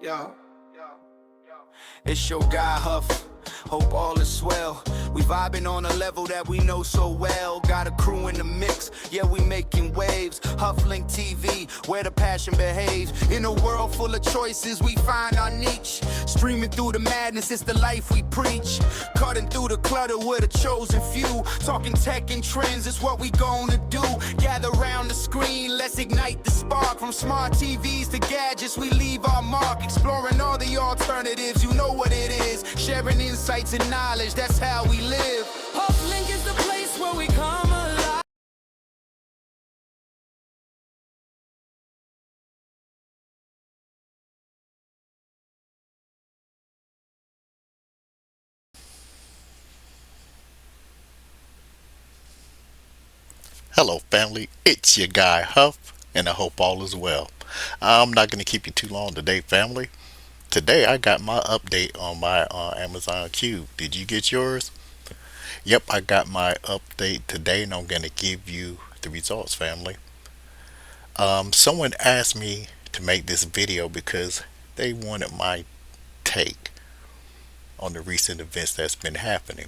Yo, it's your guy Huff. Hope all is well. We vibing on a level that we know so well. Got a crew in the mix, yeah, we making waves. Hufflink TV, where the passion behaves. In a world full of choices, we find our niche. Streaming through the madness, it's the life we preach. Cutting through the clutter, we're the chosen few. Talking tech and trends, it's what we gonna do. Gather round the screen, let's ignite the spark. From smart TVs to gadgets, we leave our mark. Exploring all the alternatives, you know what it is. Sharing insights and knowledge, that's how we live. Hufflink is the place where we come alive. Hello, family. It's your guy Huff, and I hope all is well. I'm not going to keep you too long today, family. Today, I got my update on my Amazon Cube. Did you get yours? Yep, I got my update today, and I'm going to give you the results, family. Someone asked me to make this video because they wanted my take on the recent events that's been happening.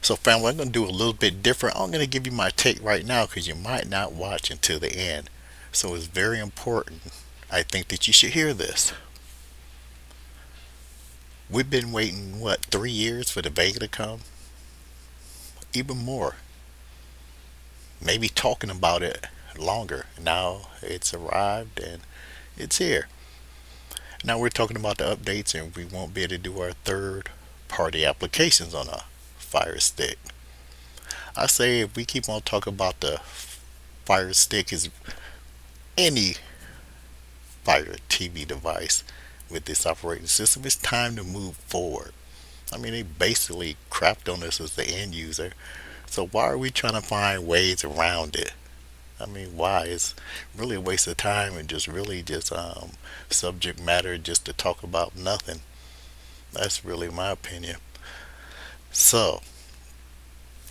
So, family, I'm going to do a little bit different. I'm going to give you my take right now because you might not watch until the end. So, it's very important. I think that you should hear this. We've been waiting, what, 3 years for the Vega to come? Even more. Maybe talking about it longer. Now it's arrived and it's here. Now we're talking about the updates, and we won't be able to do our third party applications on a Fire Stick. I say if we keep on talking about the Fire Stick as any Fire TV device with this operating system, it's time to move forward. I mean, they basically crapped on us as the end user. So why are we trying to find ways around it? I mean, why? It's really a waste of time and just really just subject matter just to talk about nothing. That's really my opinion. So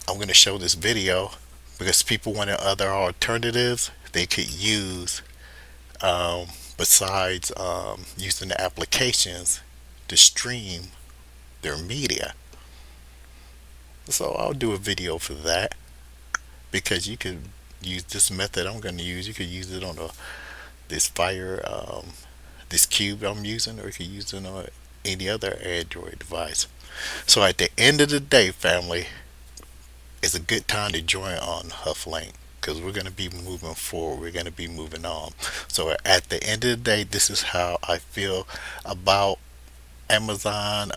I'm going to show this video because people wanted other alternatives they could use besides using the applications to stream their media. So I'll do a video for that because you could use this method I'm going to use. You could use it on this this cube I'm using, or you could use it on any other Android device. So at the end of the day, family, it's a good time to join on Hufflink because we're going to be moving forward. We're going to be moving on. So at the end of the day, this is how I feel about Amazon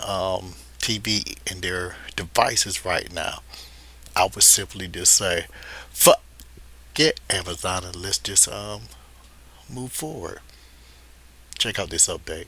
TV and their devices right now. I would simply just say, fuck get Amazon, and let's just move forward. Check out this update.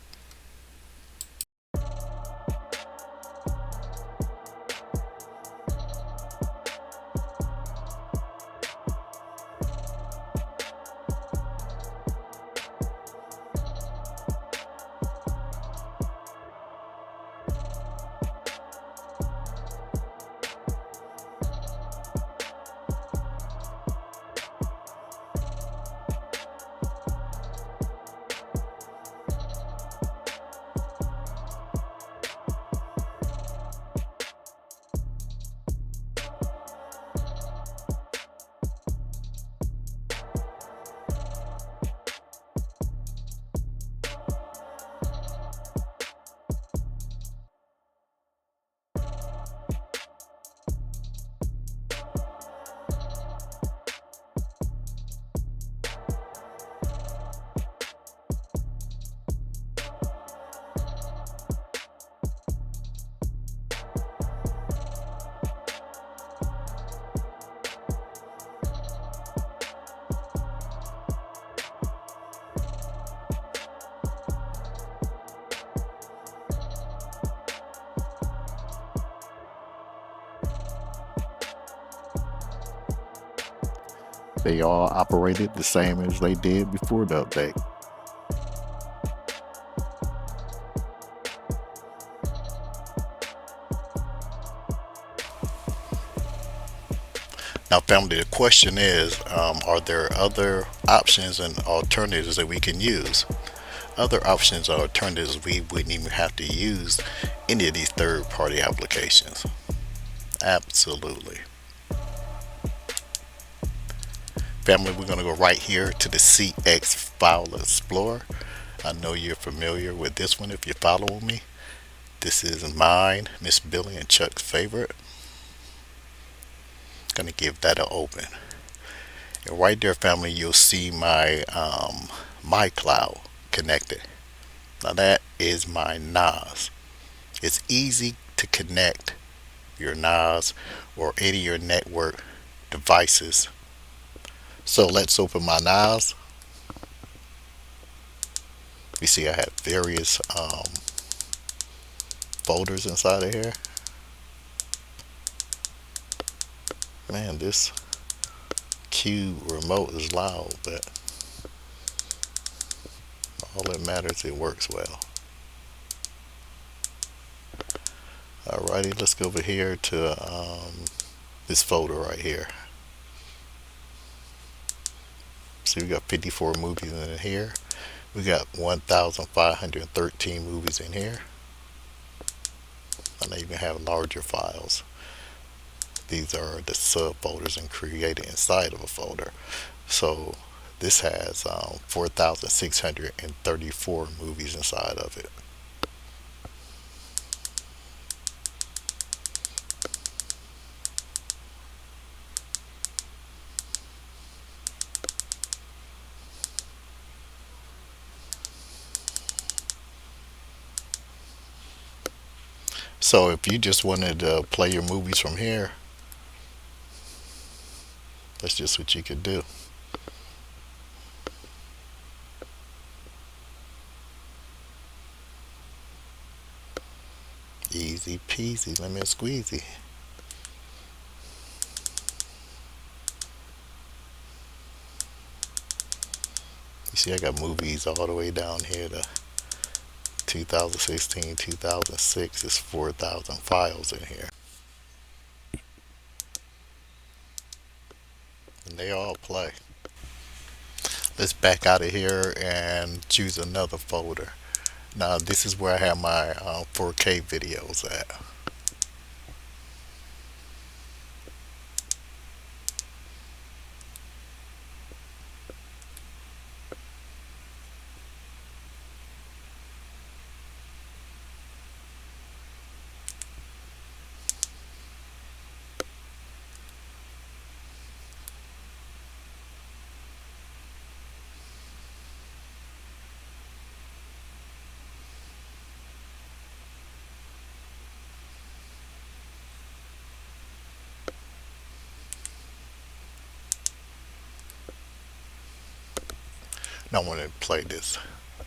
They all operated the same as they did before the update. Now, family, the question is, are there other options and alternatives that we can use? other options or alternatives, we wouldn't even have to use any of these third party applications. Absolutely. Family, we're going to go right here to the CX File Explorer. I know you're familiar with this one if you're following me. This is mine, Miss Billy and Chuck's favorite. Gonna give that an open. And right there, family, you'll see my cloud connected. Now that is my NAS. It's easy to connect your NAS or any of your network devices. So let's open my NAS. You see I have various folders inside of here. Man, this Q remote is loud, but all that matters, it works well. Alrighty, let's go over here to this folder right here. See, we got 54 movies in here. We got 1,513 movies in here. And I even have larger files. These are the subfolders and created inside of a folder. So this has 4,634 movies inside of it. So if you just wanted to play your movies from here, that's just what you could do. Easy peasy, lemon squeezy. You see, I got movies all the way down here to 2016, 2006. It's 4,000 files in here. And they all play. Let's back out of here and choose another folder. Now this is where I have my 4K videos at. Now I want to play this.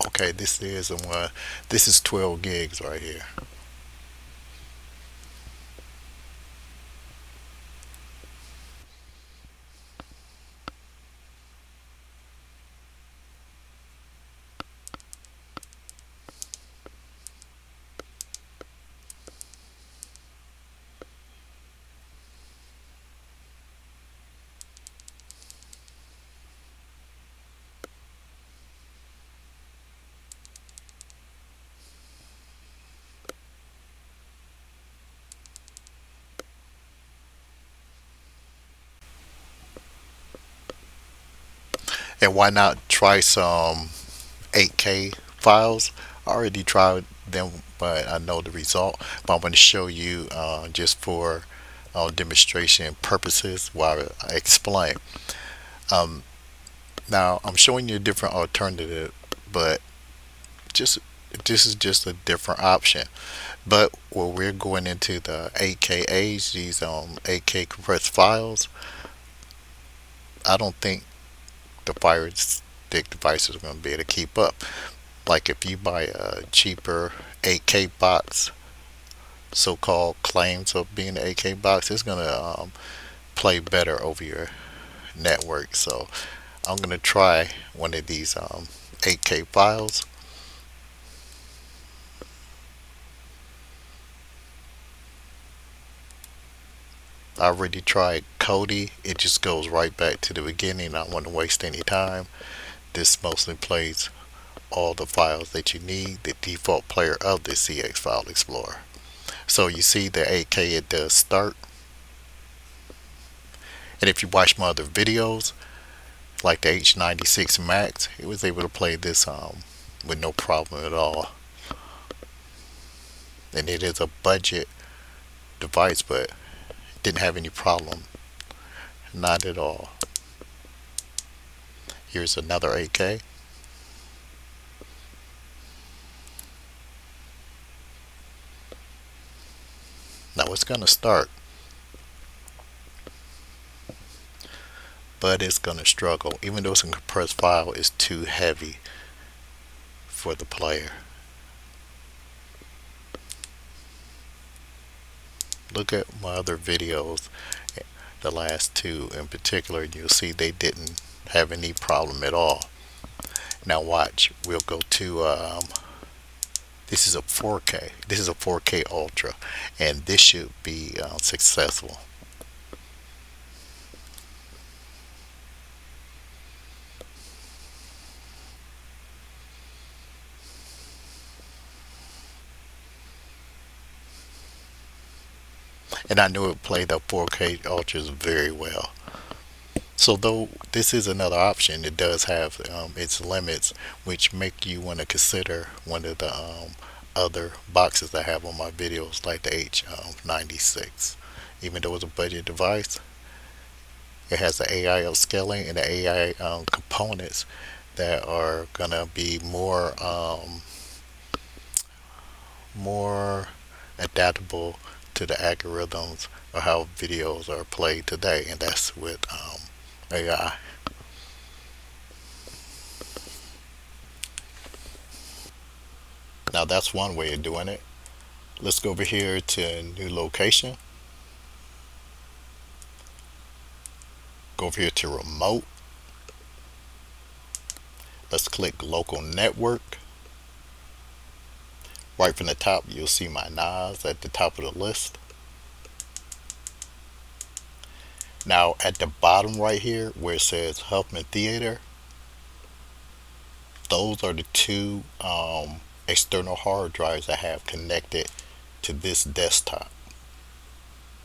Okay, this is one. This is 12 gigs right here. And why not try some 8K files? I already tried them, but I know the result. But I'm going to show you just for demonstration purposes while I explain. Um, Now I'm showing you a different alternative, but just this is just a different option. But when we're going into the AKAs, these 8K compressed files, I don't think the Fire Stick devices are going to be able to keep up. Like if you buy a cheaper 8K box, so-called claims of being an 8K box, it's going to play better over your network. So I'm going to try one of these 8K files. I already tried Kodi. It just goes right back to the beginning. I don't want to waste any time. This mostly plays all the files that you need, the default player of the CX File Explorer. So you see the 8K it does start. And if you watch my other videos, like the H96 Max, it was able to play this with no problem at all. And it is a budget device, but it didn't have any problem. Not at all. Here's another 8K. Now it's going to start, but it's going to struggle. Even though it's a compressed file, it's too heavy for the player. Look at my other videos, the last two in particular, and you'll see they didn't have any problem at all. Now watch, we'll go to this is a 4K. This is a 4K Ultra, and this should be successful. And I knew it played the 4K Ultras very well. So though this is another option, it does have its limits, which make you want to consider one of the other boxes I have on my videos, like the H96. Even though it's a budget device, it has the AI upscaling and the AI components that are gonna be more adaptable to the algorithms of how videos are played today, and that's with AI. Now that's one way of doing it. Let's go over here to new location. Go over here to remote. Let's click local network. Right from the top, you'll see my NAS at the top of the list. Now at the bottom right here where it says Huffman Theater, those are the two external hard drives I have connected to this desktop.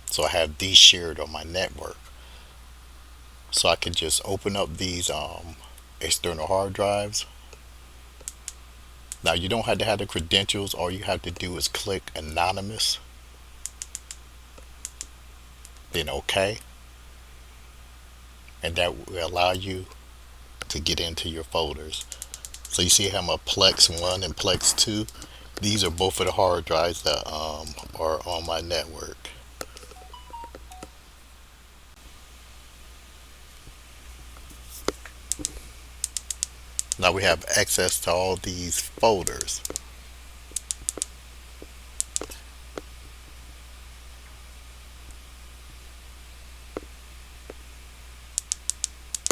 So I have these shared on my network. So I can just open up these external hard drives. Now you don't have to have the credentials. All you have to do is click anonymous, then OK, and that will allow you to get into your folders. So you see how my Plex 1 and Plex 2, these are both of the hard drives that are on my network. Now we have access to all these folders.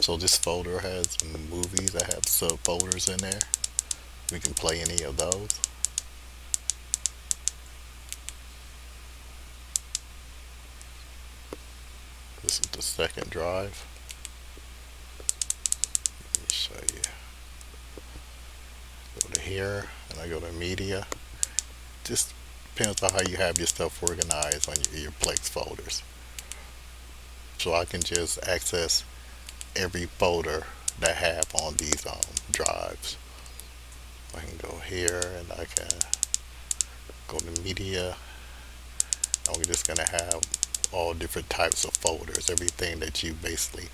So this folder has movies. I have subfolders in there. We can play any of those. This is the second drive. Let me show you. Go to here, and I go to media. Just depends on how you have your stuff organized on your Plex folders. So I can just access every folder that I have on these drives. I can go here and I can go to media, and we're just gonna have all different types of folders, everything that you basically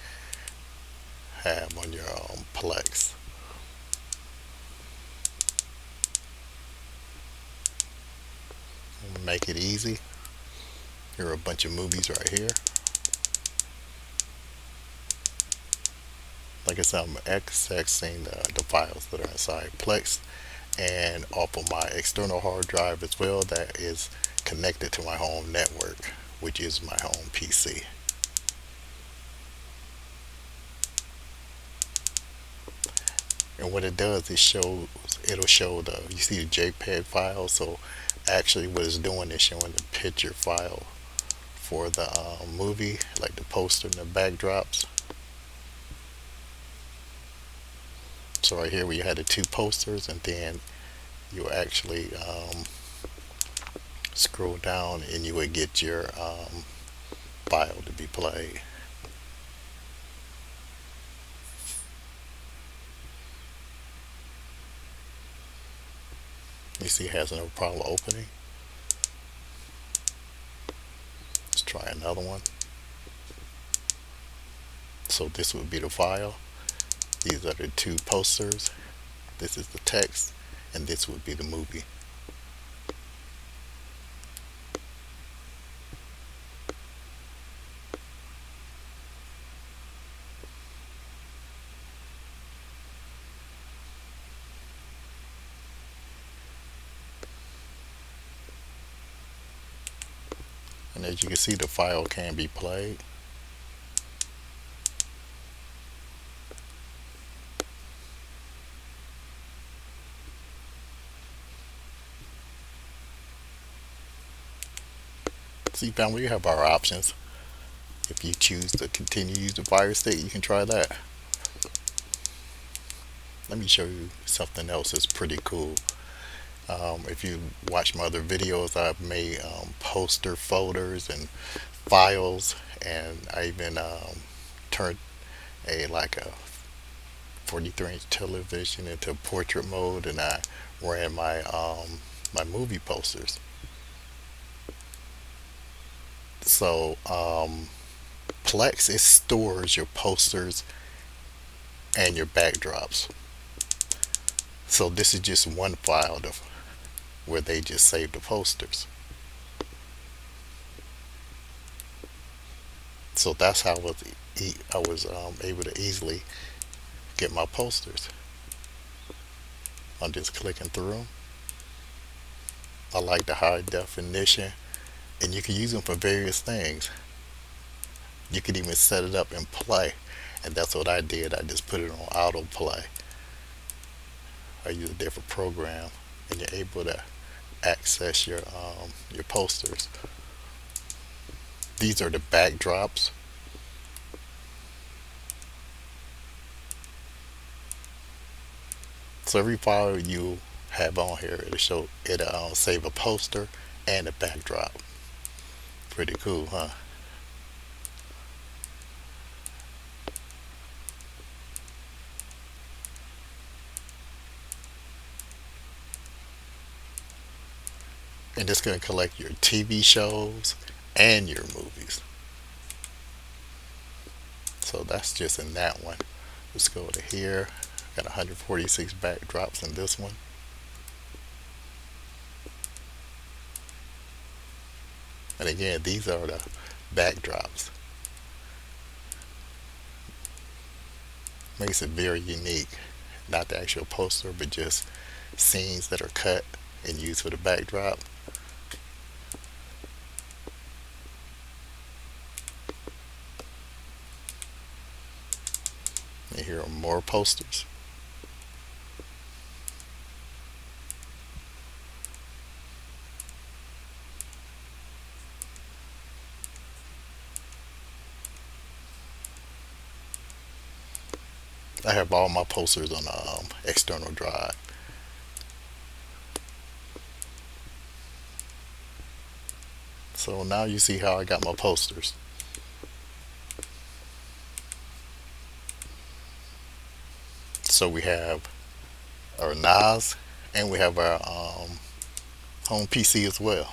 have on your Plex. Make it easy. Here are a bunch of movies right here. Like I said, I'm accessing the files that are inside Plex and off of my external hard drive as well that is connected to my home network, which is my home PC. And what it does is it'll show you see the JPEG file. So actually what it's doing is showing the picture file for the movie, like the poster and the backdrops. So right here we had the two posters, and then you actually scroll down and you would get your file to be played. You see it has no problem opening. Let's try another one. So this would be the file. These are the two posters. This is the text, and this would be the movie. And as you can see, the file can be played. See, family, you have our options. If you choose to continue to use the Fire Stick, you can try that. Let me show you something else that's pretty cool. If you watch my other videos, I've made poster folders and files, and I even turned a like a 43-inch television into portrait mode, and I ran my movie posters. So Plex, it stores your posters and your backdrops. So this is just one file where they just save the posters. So that's how I was able to easily get my posters. I'm just clicking through them. I like the high definition, and you can use them for various things. You can even set it up and play, and that's what I did. I just put it on autoplay. I use a different program, and you're able to access your posters. These are the backdrops. So every file you have on here, it'll save a poster and a backdrop. Pretty cool, huh? And it's going to collect your TV shows and your movies. So that's just in that one. Let's go to here. Got 146 backdrops in this one. And again, these are the backdrops. Makes it very unique. Not the actual poster, but just scenes that are cut and used for the backdrop. And here are more posters. I have all my posters on external drive. So now you see how I got my posters. So we have our NAS, and we have our home PC as well.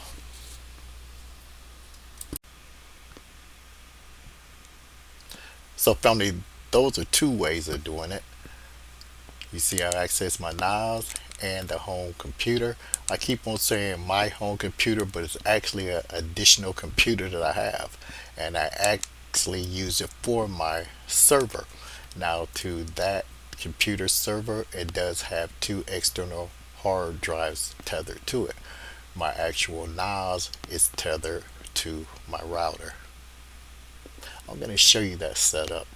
So family, those are two ways of doing it. You see how I access my NAS and the home computer. I keep on saying my home computer, but it's actually an additional computer that I have, and I actually use it for my server. Now to that computer server, it does have two external hard drives tethered to it. My actual NAS is tethered to my router. I'm going to show you that setup.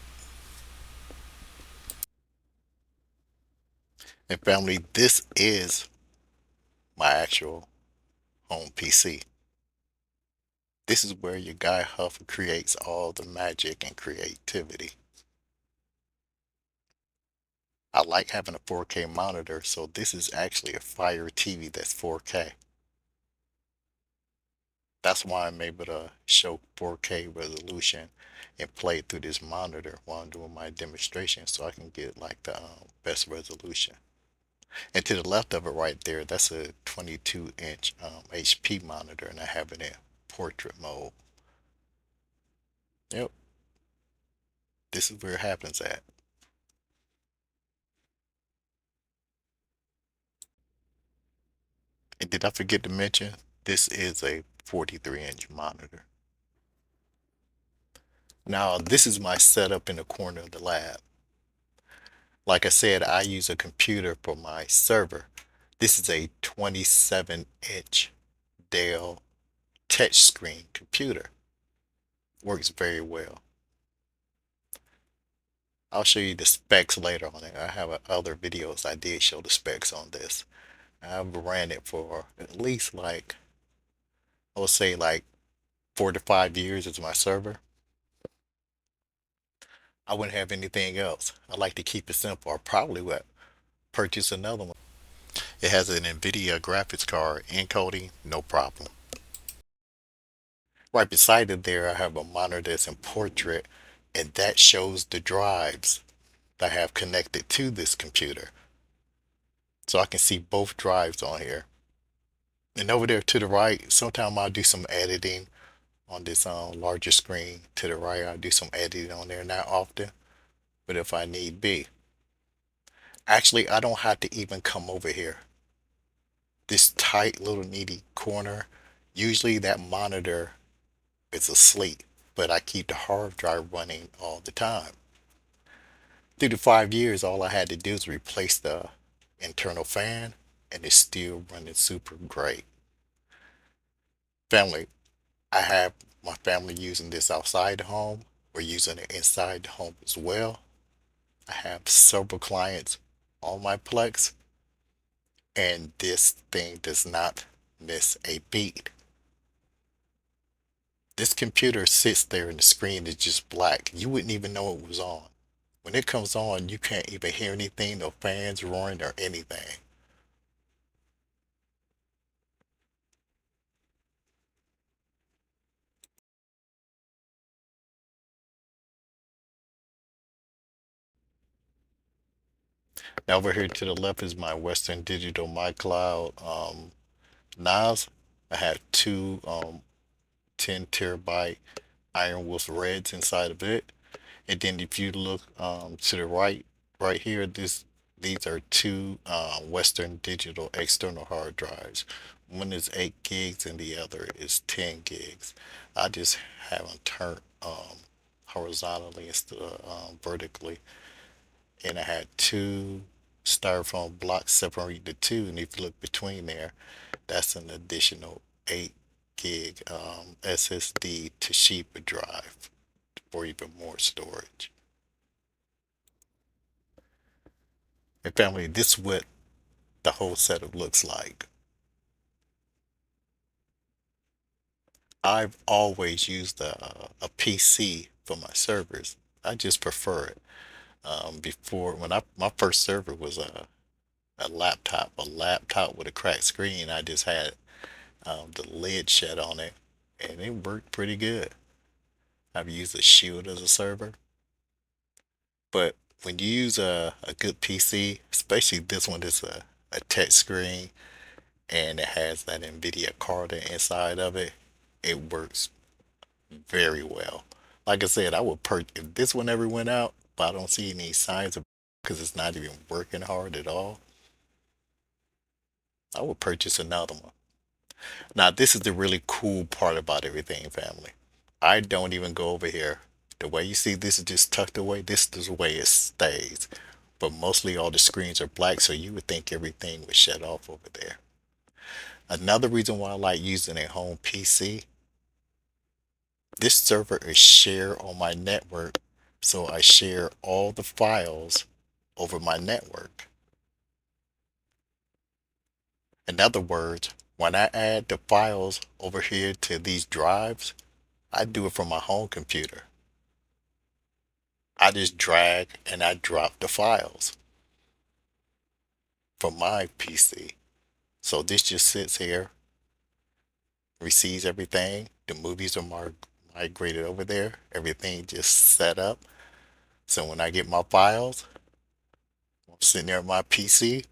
And family, this is my actual home PC. This is where your guy Huff creates all the magic and creativity. I like having a 4K monitor, so this is actually a Fire TV that's 4K. That's why I'm able to show 4K resolution and play through this monitor while I'm doing my demonstration so I can get like the best resolution. And to the left of it right there, that's a 22-inch HP monitor, and I have it in portrait mode. Yep, this is where it happens at. And did I forget to mention, this is a 43-inch monitor. Now, this is my setup in the corner of the lab. Like I said, I use a computer for my server. This is a 27-inch Dell touchscreen computer. Works very well. I'll show you the specs later on it. I have other videos I did show the specs on this. I've ran it for at least like, I would say like 4 to 5 years as my server. I wouldn't have anything else. I like to keep it simple. I probably would purchase another one. It has an NVIDIA graphics card encoding, no problem. Right beside it there, I have a monitor that's in portrait, and that shows the drives that I have connected to this computer. So I can see both drives on here. And over there to the right, sometimes I'll do some editing on this larger screen. To the right, I'll do some editing on there, not often, but if I need be. Actually, I don't have to even come over here. This tight little needy corner, usually that monitor is asleep, but I keep the hard drive running all the time. Through the 5 years, all I had to do is replace the internal fan, and it's still running super great. Family, I have my family using this outside the home. We're using it inside the home as well. I have several clients on my Plex, and this thing does not miss a beat. This computer sits there and the screen is just black. You wouldn't even know it was on. When it comes on, you can't even hear anything, no fans roaring or anything. Now over here to the left is my Western Digital MyCloud NAS. I have two 10 terabyte Iron Wolf Reds inside of it. And then if you look to the right, right here, these are two Western Digital external hard drives. One is 8 gigs and the other is 10 gigs. I just have them turned horizontally instead of vertically. And I had two styrofoam blocks separating the two. And if you look between there, that's an additional 8 gig SSD Toshiba drive for even more storage. And family, this is what the whole setup looks like. I've always used a PC for my servers. I just prefer it. Before, when my first server was a laptop with a cracked screen. I just had the lid shut on it, and it worked pretty good. I've used a Shield as a server, but when you use a good PC, especially this one is a touch screen and it has that NVIDIA card inside of it, it works very well. Like I said, I would if this one ever went out, but I don't see any signs of because it's not even working hard at all, I would purchase another one. Now, this is the really cool part about everything, family. I don't even go over here. The way you see this is just tucked away, this is the way it stays. But mostly all the screens are black, so you would think everything was shut off over there. Another reason why I like using a home PC, this server is shared on my network, so I share all the files over my network. In other words, when I add the files over here to these drives, I do it from my home computer. I just drag and I drop the files. from my PC. So this just sits here, receives everything. The movies are migrated over there. Everything just set up. So when I get my files, I'm sitting there on my PC.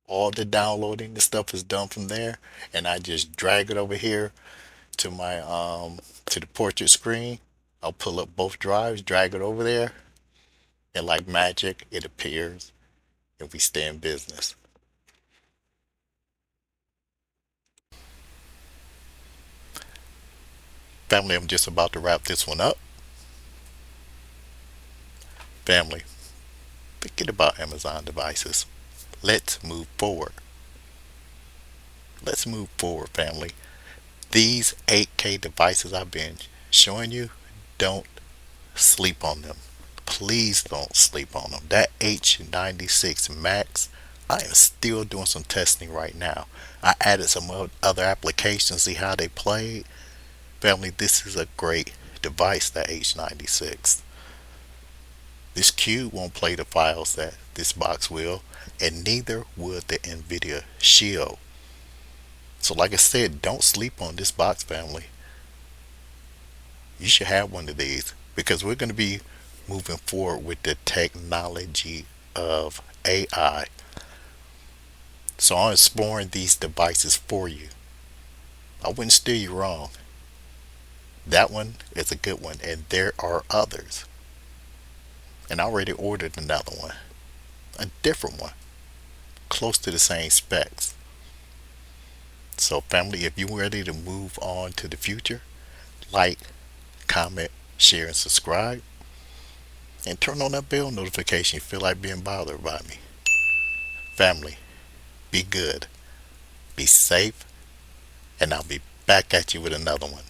All the downloading the stuff is done from there, and I just drag it over here to my to the portrait screen. I'll pull up both drives, drag it over there, and like magic, it appears, and we stay in business. Family, I'm just about to wrap this one up. Family, forget about Amazon devices. Let's move forward. Let's move forward, family. These 8K devices I've been showing you, don't sleep on them. Please don't sleep on them. That H96 Max, I am still doing some testing right now. I added some other applications, see how they played. Family, this is a great device, that H96. This cube won't play the files that this box will, and neither would the NVIDIA Shield. So like I said, don't sleep on this box, family. You should have one of these because we're going to be moving forward with the technology of AI. So I'm exploring these devices for you. I wouldn't steer you wrong. That one is a good one, and there are others. And I already ordered another one, a different one, close to the same specs. So, family, if you're ready to move on to the future, like, comment, share, and subscribe. And turn on that bell notification if you feel like being bothered by me. Family, be good, be safe, and I'll be back at you with another one.